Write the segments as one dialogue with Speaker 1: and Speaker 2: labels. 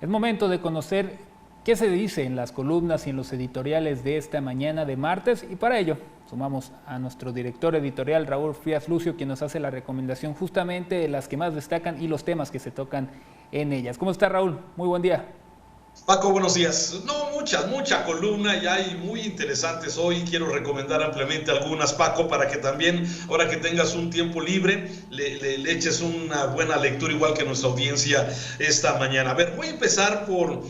Speaker 1: Es momento de conocer qué se dice en las columnas y en los editoriales de esta mañana de martes, y para ello sumamos a nuestro director editorial Raúl Frías Lucio, quien nos hace la recomendación justamente de las que más destacan y los temas que se tocan en ellas. ¿Cómo está, Raúl? Muy buen día.
Speaker 2: Paco, buenos días. No, mucha columna y hay muy interesantes hoy. Quiero recomendar ampliamente algunas, Paco, para que también, ahora que tengas un tiempo libre, le eches una buena lectura, igual que nuestra audiencia esta mañana. A ver, voy a empezar por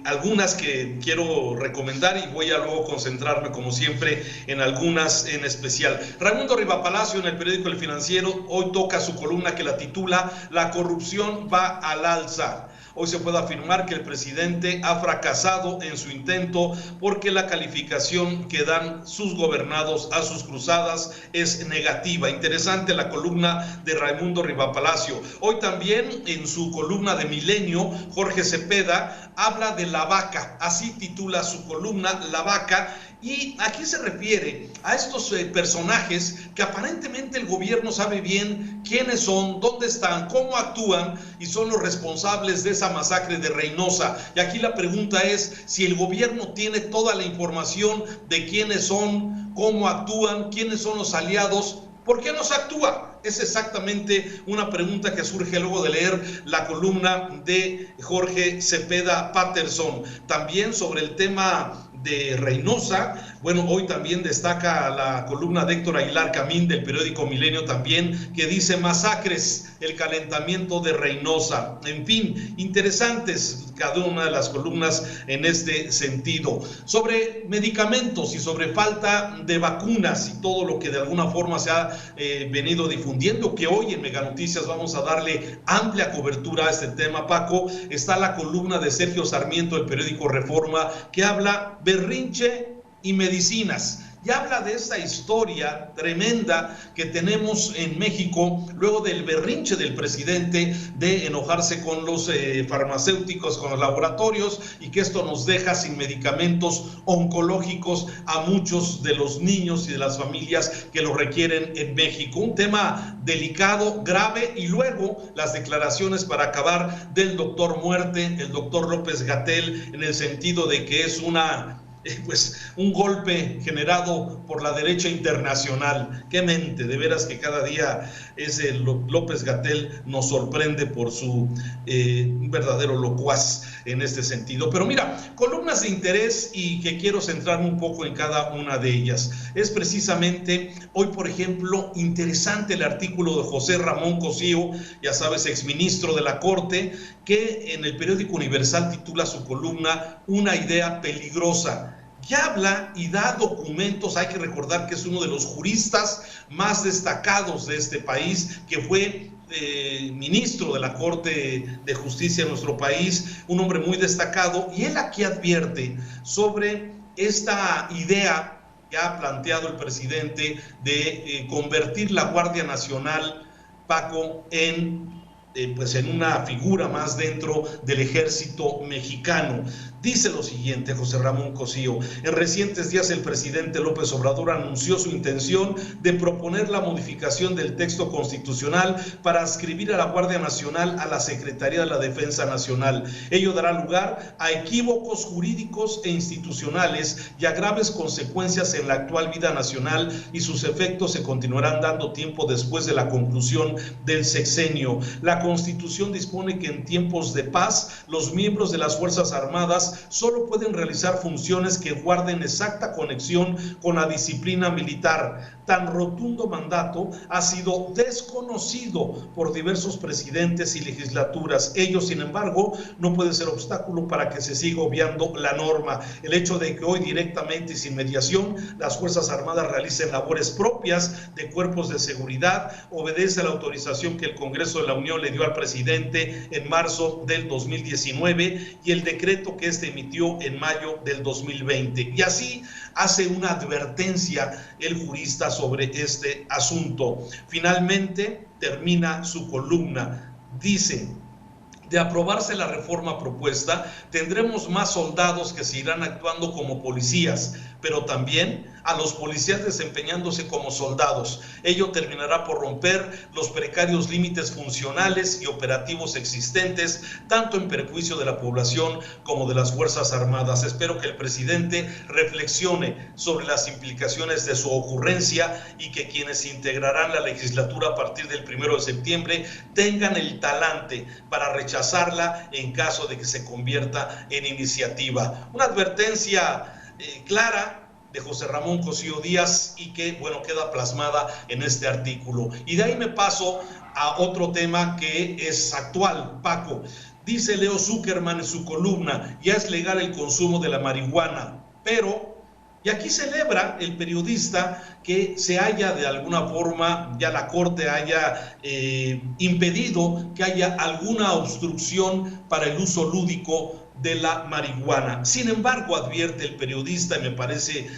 Speaker 2: algunas que quiero recomendar y voy a luego concentrarme, como siempre, en algunas en especial. Raimundo Rivapalacio, en el periódico El Financiero, hoy toca su columna que la titula "La corrupción va al alza". Hoy se puede afirmar que el presidente ha fracasado en su intento porque la calificación que dan sus gobernados a sus cruzadas es negativa. Interesante la columna de Raimundo Rivapalacio. Hoy también en su columna de Milenio, Jorge Cepeda habla de la vaca, así titula su columna, La Vaca. Y aquí se refiere a estos personajes que aparentemente el gobierno sabe bien quiénes son, dónde están, cómo actúan y son los responsables de esa masacre de Reynosa. Y aquí la pregunta es si el gobierno tiene toda la información de quiénes son, cómo actúan, quiénes son los aliados. ¿Por qué no se actúa? Es exactamente una pregunta que surge luego de leer la columna de Jorge Cepeda Patterson. También sobre el tema de Reynosa, bueno, hoy también destaca la columna de Héctor Aguilar Camín del periódico Milenio también, que dice masacres, el calentamiento de Reynosa. En fin, interesantes cada una de las columnas en este sentido. Sobre medicamentos y sobre falta de vacunas y todo lo que de alguna forma se ha venido difundiendo, que hoy en Mega Noticias vamos a darle amplia cobertura a este tema, Paco. Está la columna de Sergio Sarmiento del periódico Reforma, que habla berrinche y medicinas. Y habla de esta historia tremenda que tenemos en México luego del berrinche del presidente de enojarse con los farmacéuticos, con los laboratorios, y que esto nos deja sin medicamentos oncológicos a muchos de los niños y de las familias que lo requieren en México. Un tema delicado, grave, y luego las declaraciones para acabar del doctor Muerte, el doctor López-Gatell, en el sentido de que es un golpe generado por la derecha internacional. Qué mente, de veras que cada día ese López-Gatell nos sorprende por su verdadero locuaz en este sentido. Pero mira, columnas de interés y que quiero centrarme un poco en cada una de ellas. Es precisamente hoy, por ejemplo, interesante el artículo de José Ramón Cosío, ya sabes, exministro de la Corte, que en el periódico Universal titula su columna "Una idea peligrosa". Ya habla y da documentos. Hay que recordar que es uno de los juristas más destacados de este país, que fue ministro de la Corte de Justicia de nuestro país, un hombre muy destacado, y él aquí advierte sobre esta idea que ha planteado el presidente de convertir la Guardia Nacional, Paco, en una figura más dentro del ejército mexicano. Dice lo siguiente José Ramón Cosío: en recientes días el presidente López Obrador anunció su intención de proponer la modificación del texto constitucional para adscribir a la Guardia Nacional a la Secretaría de la Defensa Nacional. Ello dará lugar a equívocos jurídicos e institucionales y a graves consecuencias en la actual vida nacional, y sus efectos se continuarán dando tiempo después de la conclusión del sexenio. La Constitución dispone que en tiempos de paz los miembros de las Fuerzas Armadas solo pueden realizar funciones que guarden exacta conexión con la disciplina militar. Tan rotundo mandato ha sido desconocido por diversos presidentes y legislaturas. Ello, sin embargo, no puede ser obstáculo para que se siga obviando la norma. El hecho de que hoy directamente y sin mediación las Fuerzas Armadas realicen labores propias de cuerpos de seguridad obedece a la autorización que el Congreso de la Unión le dio al presidente en marzo del 2019 y el decreto que este emitió en mayo del 2020. Y así hace una advertencia el jurista sobre este asunto. Finalmente termina su columna. Dice: de aprobarse la reforma propuesta, tendremos más soldados que se irán actuando como policías, pero también a los policías desempeñándose como soldados. Ello terminará por romper los precarios límites funcionales y operativos existentes, tanto en perjuicio de la población como de las Fuerzas Armadas. Espero que el presidente reflexione sobre las implicaciones de su ocurrencia y que quienes integrarán la legislatura a partir del 1 de septiembre tengan el talante para rechazarla en caso de que se convierta en iniciativa. Una advertencia clara de José Ramón Cosío Díaz y que, bueno, queda plasmada en este artículo. Y de ahí me paso a otro tema que es actual, Paco. Dice Leo Zuckerman en su columna, ya es legal el consumo de la marihuana, pero, y aquí celebra el periodista que se haya de alguna forma, ya la Corte haya impedido que haya alguna obstrucción para el uso lúdico de la marihuana. Sin embargo, advierte el periodista, y me parece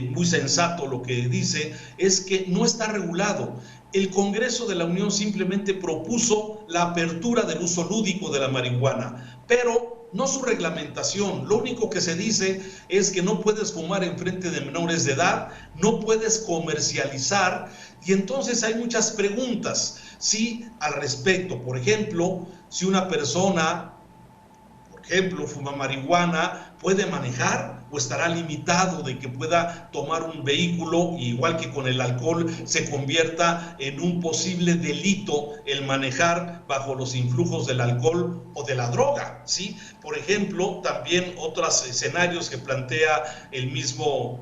Speaker 2: muy sensato lo que dice, es que no está regulado. El Congreso de la Unión simplemente propuso la apertura del uso lúdico de la marihuana, pero no su reglamentación. Lo único que se dice es que no puedes fumar en frente de menores de edad, no puedes comercializar, y entonces hay muchas preguntas, sí, al respecto. Por ejemplo, si una persona, fuma marihuana, ¿puede manejar o estará limitado de que pueda tomar un vehículo, igual que con el alcohol se convierta en un posible delito el manejar bajo los influjos del alcohol o de la droga? ¿Sí? Por ejemplo, también otros escenarios que plantea el mismo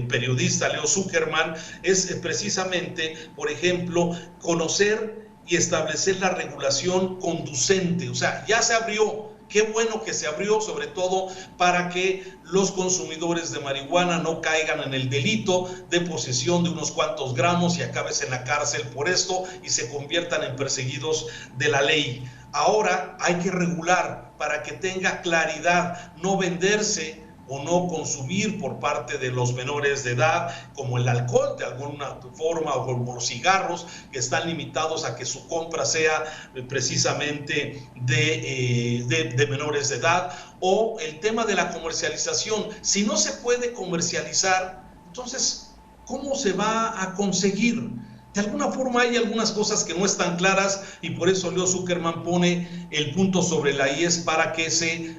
Speaker 2: periodista Leo Zuckerman es precisamente, por ejemplo, conocer y establecer la regulación conducente. O sea, ya se abrió. Qué bueno que se abrió, sobre todo para que los consumidores de marihuana no caigan en el delito de posesión de unos cuantos gramos y acabes en la cárcel por esto y se conviertan en perseguidos de la ley. Ahora hay que regular para que tenga claridad, no venderse o no consumir por parte de los menores de edad, como el alcohol de alguna forma, o como los cigarros, que están limitados a que su compra sea precisamente de menores de edad, o el tema de la comercialización. Si no se puede comercializar, entonces, ¿cómo se va a conseguir? De alguna forma hay algunas cosas que no están claras y por eso Leo Zuckerman pone el punto sobre la IES para que se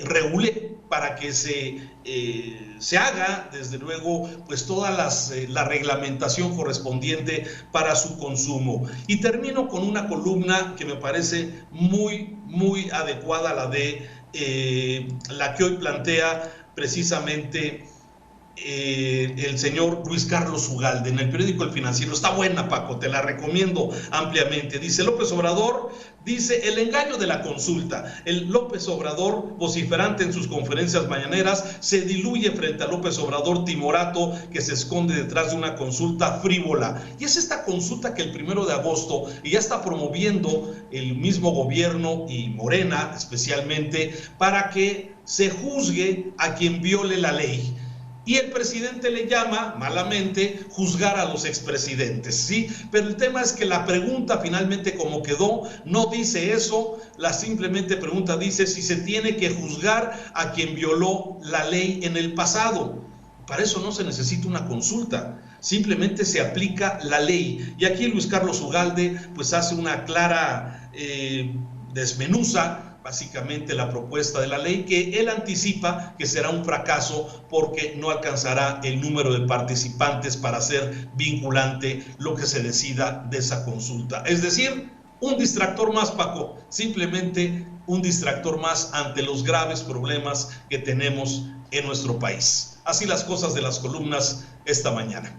Speaker 2: regule, para que se haga, desde luego, pues toda la reglamentación correspondiente para su consumo. Y termino con una columna que me parece muy, muy adecuada, la que hoy plantea precisamente el señor Luis Carlos Ugalde en el periódico El Financiero. Está buena, Paco, te la recomiendo ampliamente. Dice López Obrador, dice el engaño de la consulta. El López Obrador, vociferante en sus conferencias mañaneras, se diluye frente a López Obrador timorato que se esconde detrás de una consulta frívola. Y es esta consulta que el 1 de agosto y ya está promoviendo el mismo gobierno y Morena especialmente para que se juzgue a quien viole la ley. Y el presidente le llama, malamente, juzgar a los expresidentes, ¿sí? Pero el tema es que la pregunta finalmente como quedó, no dice eso, la simplemente pregunta dice si se tiene que juzgar a quien violó la ley en el pasado. Para eso no se necesita una consulta, simplemente se aplica la ley. Y aquí Luis Carlos Ugalde pues hace una clara desmenuza básicamente la propuesta de la ley, que él anticipa que será un fracaso porque no alcanzará el número de participantes para hacer vinculante lo que se decida de esa consulta. Es decir, un distractor más, Paco, simplemente un distractor más ante los graves problemas que tenemos en nuestro país. Así las cosas de las columnas esta mañana.